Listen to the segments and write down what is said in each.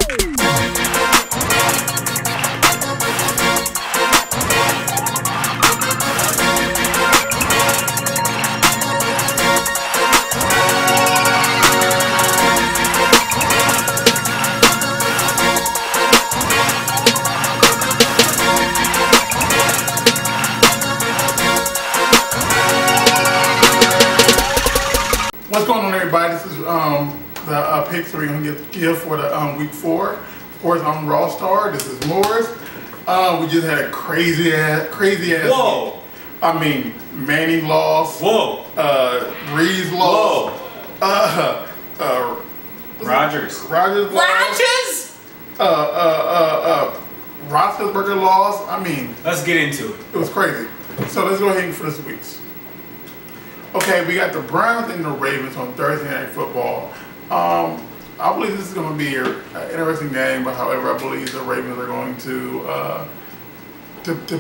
What's going on, everybody? This is the picks we're going to give for the week 4. Of course, I'm Rawstarr. This is Morris. We just had a crazy ass. Whoa! I mean, Manning lost. Whoa! Reeves lost. Whoa! Rodgers. Rodgers lost. Roethlisberger lost. I mean, let's get into it. It was crazy. So let's go ahead for this week's. Okay, we got the Browns and the Ravens on Thursday Night Football. I believe this is going to be an interesting game, but however, I believe the Ravens are going to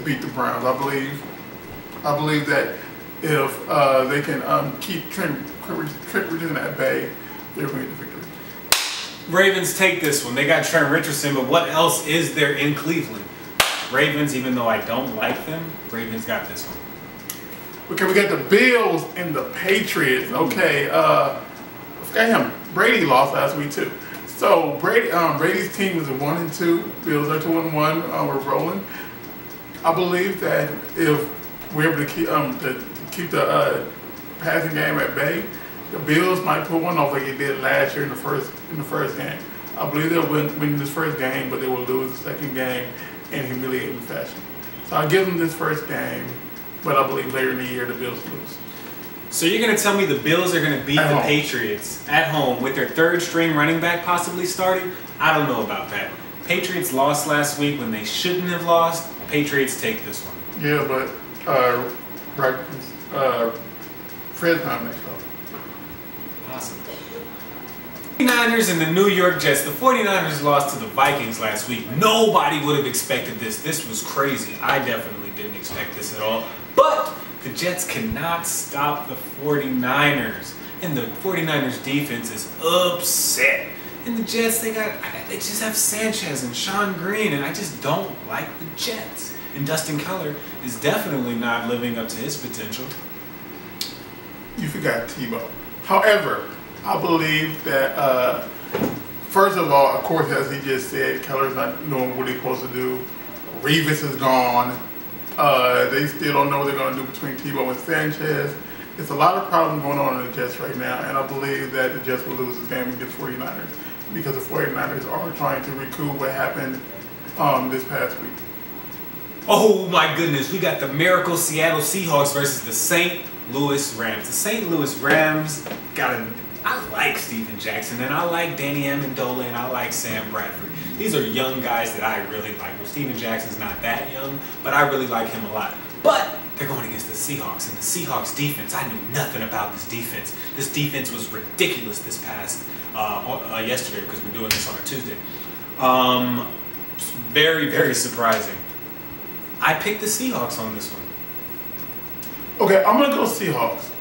beat the Browns. I believe that if they can keep Trent Richardson at bay, they're going to get the victory. Ravens take this one. They got Trent Richardson, but what else is there in Cleveland? Ravens, even though I don't like them, Ravens got this one. Okay, we got the Bills and the Patriots. Okay, forgot him. Brady lost last week too. So Brady's team is 1-2. Bills are 2-1. We're rolling. I believe that if we're able to keep the passing game at bay, the Bills might pull one off like they did last year in the first game. I believe they'll win this first game, but they will lose the second game in humiliating fashion. So I give them this first game. But I believe later in the year the Bills lose. So you're going to tell me the Bills are going to beat the Patriots at home with their third string running back possibly starting? I don't know about that. Patriots lost last week when they shouldn't have lost. Patriots take this one. Yeah, but Fred's not next up. Possible. 49ers and the New York Jets. The 49ers lost to the Vikings last week. Nobody would have expected this. This was crazy. I definitely didn't expect this at all. But the Jets cannot stop the 49ers. And the 49ers defense is upset. And the Jets, they just have Sanchez and Sean Green, and I just don't like the Jets. And Dustin Keller is definitely not living up to his potential. You forgot Tebow. However, I believe that, first of all, of course, as he just said, Keller's not doing what he's supposed to do. Reeves is gone. They still don't know what they're going to do between Tebow and Sanchez. It's a lot of problems going on in the Jets right now, and I believe that the Jets will lose this game against 49ers because the 49ers are trying to recoup what happened this past week. Oh my goodness, we got the miracle Seattle Seahawks versus the St. Louis Rams. The St. Louis Rams I like Steven Jackson, and I like Danny Amendola, and I like Sam Bradford. These are young guys that I really like. Well, Steven Jackson's not that young, but I really like him a lot. But they're going against the Seahawks, and the Seahawks defense, I knew nothing about this defense. This defense was ridiculous this past yesterday because we're doing this on a Tuesday. Very, very surprising. I picked the Seahawks on this one. Okay, I'm going to go Seahawks.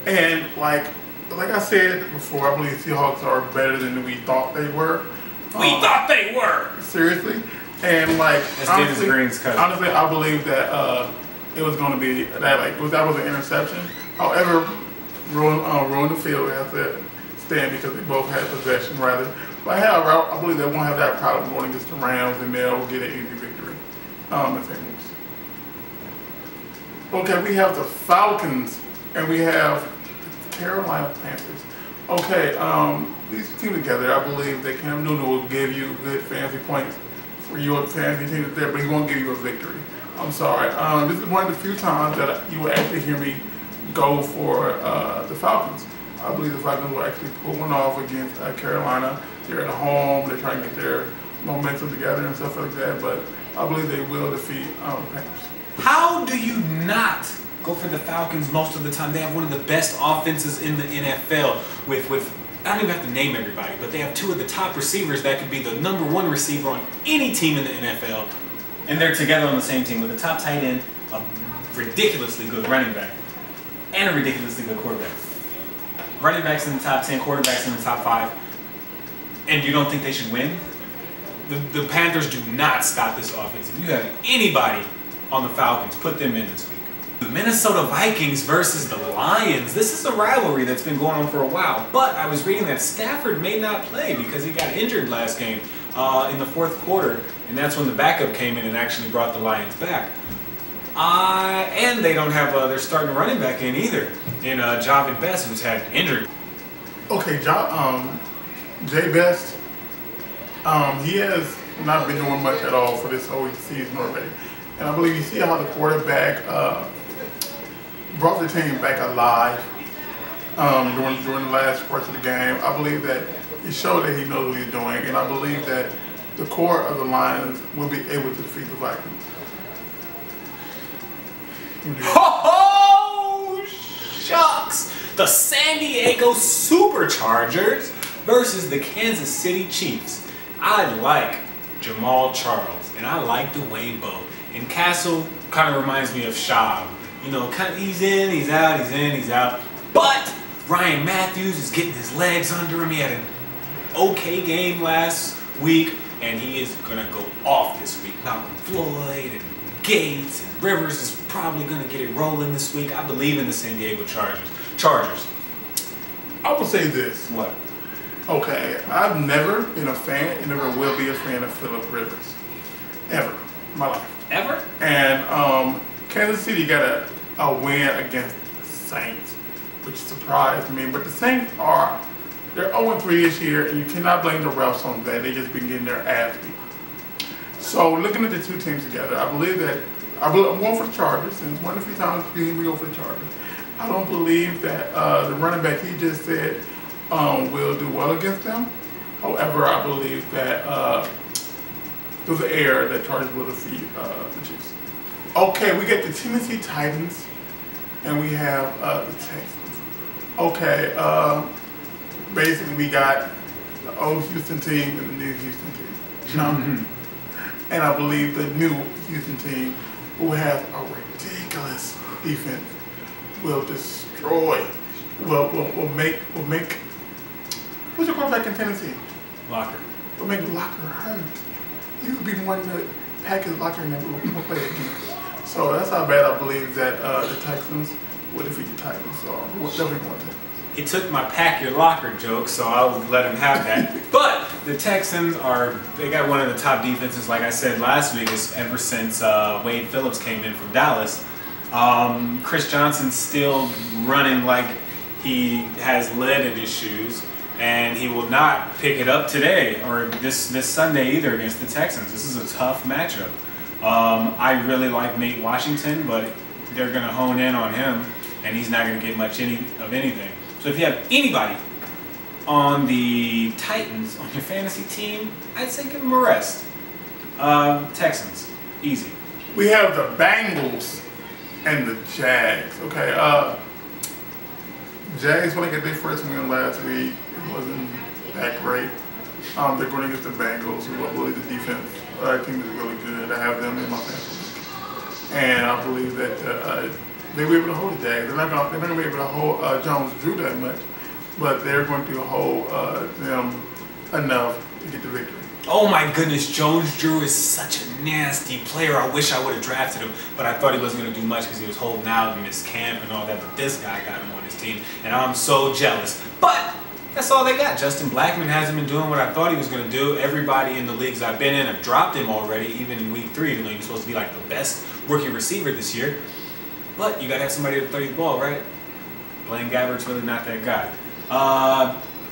And like I said before, I believe Seahawks are better than we thought they were. We thought they were! Seriously. And honestly, I believe that it was going to be that was an interception. However, ruined the field. We have to stand because they both had possession rather. But however, I believe they won't have that problem going against the Rams, and they'll get an easy victory. If they lose. Okay, we have the Falcons and we have Carolina Panthers. Okay, these two together, I believe that Cam Newton will give you good fantasy points for your fantasy team there, but he won't give you a victory. I'm sorry. This is one of the few times that you will actually hear me go for the Falcons. I believe the Falcons will actually pull one off against Carolina. They're at home. They're trying to get their momentum together and stuff like that, but I believe they will defeat the Panthers. How do you not go for the Falcons most of the time? They have one of the best offenses in the NFL with I don't even have to name everybody, but they have two of the top receivers that could be the #1 receiver on any team in the NFL, and they're together on the same team with the top tight end, a ridiculously good running back, and a ridiculously good quarterback. Running backs in the top 10, quarterbacks in the top 5, and you don't think they should win? The Panthers do not stop this offense. If you have anybody on the Falcons, put them in this week. The Minnesota Vikings versus the Lions. This is a rivalry that's been going on for a while, but I was reading that Stafford may not play because he got injured last game in the fourth quarter, and that's when the backup came in and actually brought the Lions back. And they don't have their starting running back in either, in Javid Best, who's had injury. Okay, Jay Best, he has not been doing much at all for this whole season already. And I believe you see how the quarterback brought the team back alive during the last parts of the game. I believe that he showed that he knows what he's doing, and I believe that the core of the Lions will be able to defeat the Vikings. Oh, shucks! The San Diego Superchargers versus the Kansas City Chiefs. I like Jamal Charles, and I like Dwayne Bowe. And Castle kind of reminds me of Schaub. You know, he's in, he's out, he's in, he's out. But Ryan Matthews is getting his legs under him. He had an okay game last week, and he is going to go off this week. Malcolm Floyd and Gates and Rivers is probably going to get it rolling this week. I believe in the San Diego Chargers. I will say this. What? Okay, I've never been a fan and never will be a fan of Phillip Rivers. Ever in my life. Ever? And Kansas City got a win against the Saints, which surprised me. But the Saints they're 0-3 this year, and you cannot blame the refs on that. They just been getting their ass beat. So looking at the two teams together, I believe I'm going for the Chargers, and one of the few times we go for the Chargers. I don't believe that the running back he just said will do well against them. However, I believe that through the air, that Chargers will defeat the Chiefs. Okay, we get the Tennessee Titans, and we have the Texans. Okay, basically we got the old Houston team and the new Houston team. And I believe the new Houston team, who has a ridiculous defense, will destroy, will make. Who's your quarterback in Tennessee? Locker. Will make Locker hurt. He would be one to pack his locker and then we'll play again. So that's how bad I believe that the Texans will defeat the Titans. So we're definitely going to Texans. He took my pack your locker joke, so I'll let him have that. But the Texans they got one of the top defenses, like I said last week, ever since Wade Phillips came in from Dallas. Chris Johnson's still running like he has lead in his shoes, and he will not pick it up today or this Sunday either against the Texans. This is a tough matchup. I really like Nate Washington, but they're going to hone in on him, and he's not going to get much of anything. So if you have anybody on the Titans on your fantasy team, I'd say give them a rest. Texans, easy. We have the Bengals and the Jags. Okay, Jags want to get their first win last week. It wasn't that great. They're going against the Bengals, who I believe the defense team is really good. I have them in my fantasy league. And I believe that they'll be able to hold the Jags. They're not going to be able to hold Jones-Drew that much, but they're going to hold them enough to get the victory. Oh my goodness, Jones-Drew is such a nasty player. I wish I would have drafted him, but I thought he wasn't going to do much because he was holding out and missed camp and all that. But this guy got him on his team, and I'm so jealous. But that's all they got. Justin Blackmon hasn't been doing what I thought he was going to do. Everybody in the leagues I've been in have dropped him already, even in week 3. You know, he's supposed to be like the best rookie receiver this year. But you got to have somebody to throw you the ball, right? Blaine Gabbert's really not that guy.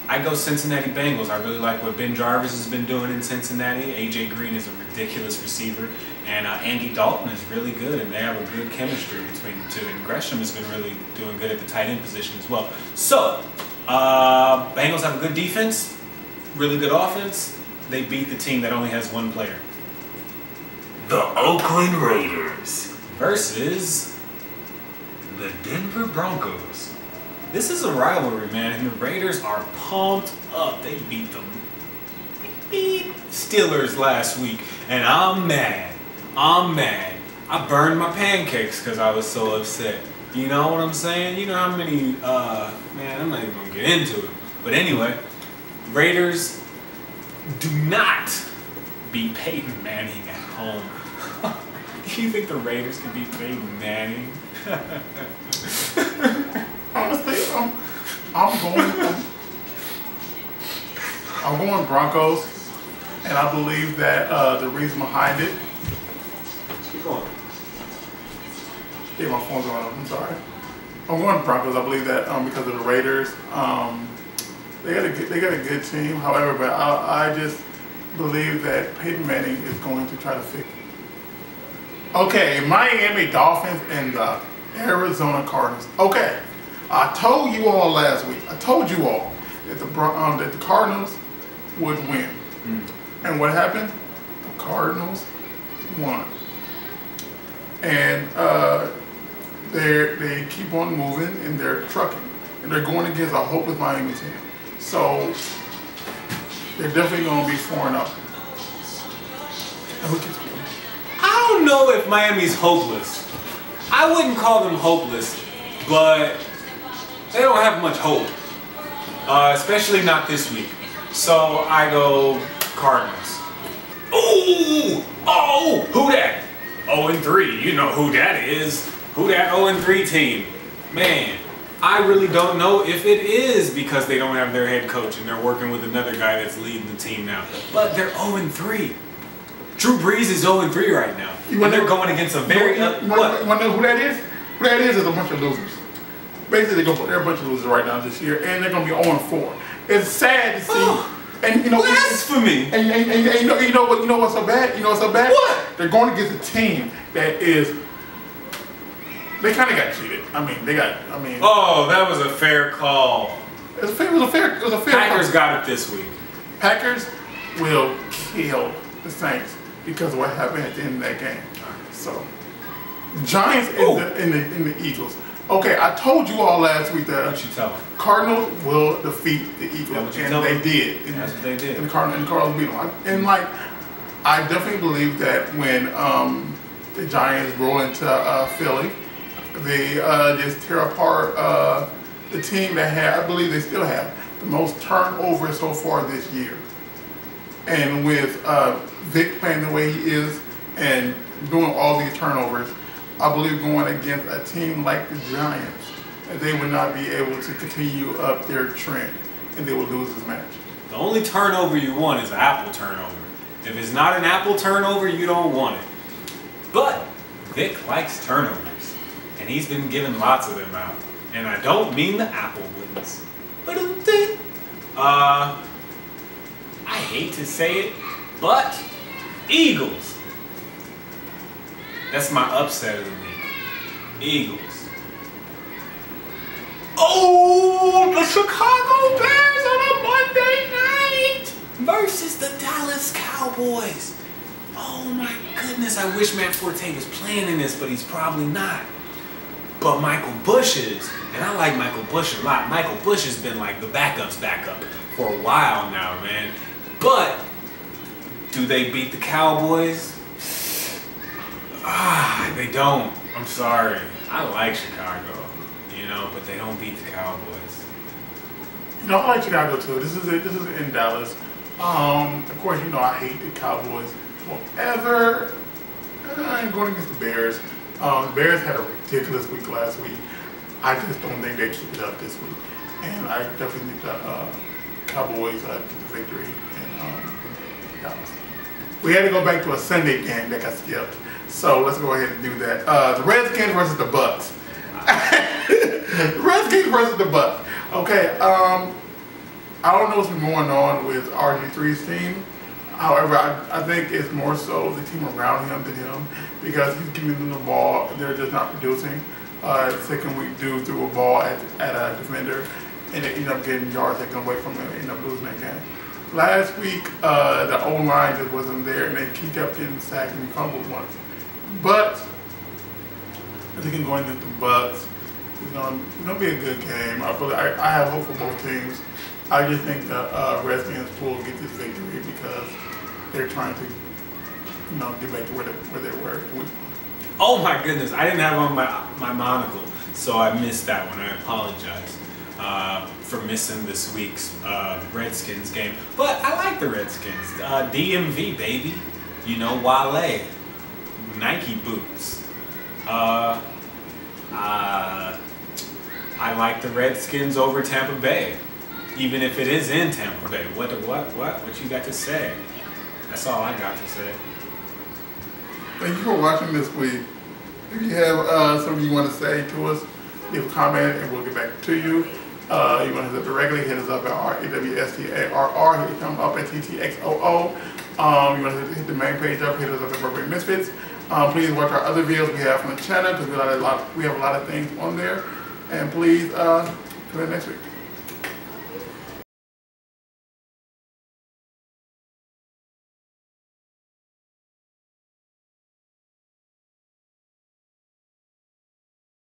I go Cincinnati Bengals. I really like what Ben Jarvis has been doing in Cincinnati. A.J. Green is a ridiculous receiver. And Andy Dalton is really good, and they have a good chemistry between the two. And Gresham has been really doing good at the tight end position as well. So, Bengals have a good defense, really good offense. They beat the team that only has one player. The Oakland Raiders versus the Denver Broncos. This is a rivalry, man, and the Raiders are pumped up. They beat the Steelers last week, and I'm mad. I burned my pancakes because I was so upset. You know what I'm saying? You know how many, man, I'm not even going to get into it. But anyway, Raiders do not beat Peyton Manning at home. Do you think the Raiders can beat Peyton Manning? Honestly, I'm going Broncos, and I believe that the reason behind it. Keep going. Yeah, my phone's on. I'm sorry. I'm going Broncos. I believe that because of the Raiders, they got a good team. However, but I just believe that Peyton Manning is going to try to fix. Okay, Miami Dolphins and the Arizona Cardinals. Okay, I told you all last week. I told you all that the Cardinals would win, and what happened? The Cardinals won, and they keep on moving and they're trucking, and they're going against a hopeless Miami team. So they're definitely going to be 4-0. And who keeps going? I don't know if Miami's hopeless. I wouldn't call them hopeless, but they don't have much hope, especially not this week. So I go Cardinals. Ooh! Oh! Who that? 0-3. You know who that is. Who that 0-3 team? Man, I really don't know if it is because they don't have their head coach and they're working with another guy that's leading the team now. But they're 0-3. Drew Brees is 0-3 right now. And they're going against a very... Want to know who that is? Who that is a bunch of losers. Basically, they're a bunch of losers right now this year, and they're going to be 0-4. It's sad to see. Oh, and you know, blasphemy. And you know what's so bad? You know what's so bad? What? They're going against a team that is. They kind of got cheated. I mean. Oh, that was a fair call. It was a fair. Packers got it this week. Packers will kill the Saints because of what happened at the end of that game. So, Giants in the Eagles. Okay, I told you all last week that What you tell them? Cardinals will defeat the Eagles, and they did. That's what they did. And the Cardinals beat them. And I definitely believe that when the Giants roll into Philly, they just tear apart the team that had, I believe they still have, the most turnovers so far this year. And with Vic playing the way he is and doing all these turnovers, I believe going against a team like the Giants, they would not be able to continue up their trend, and they would lose this match. The only turnover you want is an apple turnover. If it's not an apple turnover, you don't want it. But Vic likes turnovers, and he's been giving lots of them out. And I don't mean the apple ones. But I hate to say it, but Eagles. That's my upset of the week. Eagles. Oh, the Chicago Bears on a Monday night versus the Dallas Cowboys. Oh my goodness, I wish Matt Forte was playing in this, but he's probably not. But Michael Bush is, and I like Michael Bush a lot. Michael Bush has been like the backup's backup for a while now, man. But do they beat the Cowboys? They don't. I'm sorry. I like Chicago, but they don't beat the Cowboys. I like Chicago too. This is in Dallas. Of course, I hate the Cowboys. However, I'm going against the Bears. The Bears had a ridiculous week last week. I just don't think they keep it up this week. And I definitely think the Cowboys get the victory in Dallas. We had to go back to a Sunday game that got skipped. So let's go ahead and do that. The Redskins versus the Bucs. Redskins versus the Bucs. Okay, I don't know what's been going on with RG3's team. However, I think it's more so the team around him than him because he's giving them the ball. They're just not producing. Second week, dude threw a ball at a defender and they end up getting yards taken away from him and end up losing that game. Last week, the O-line just wasn't there and he kept getting sacked and he fumbled once. But I think going against the Bucs, it's going to be a good game. I have hope for both teams. I just think the Redskins will get this victory because they're trying to, get back to where they were. Oh my goodness, I didn't have on my monocle, so I missed that one. I apologize. for missing this week's Redskins game. But I like the Redskins. DMV, baby. You know, Wale. Nike boots. I like the Redskins over Tampa Bay. Even if it is in Tampa Bay. What you got to say? That's all I got to say. Thank you for watching this week. If you have something you want to say to us, leave a comment and we'll get back to you. You want to hit us up directly, hit us up at RAWSTARR, hit come up at TTXOO. You want to hit the main page up, hit us up at Appropriate Misfits. Please watch our other videos we have on the channel because we have a lot of things on there. And please tune in next week.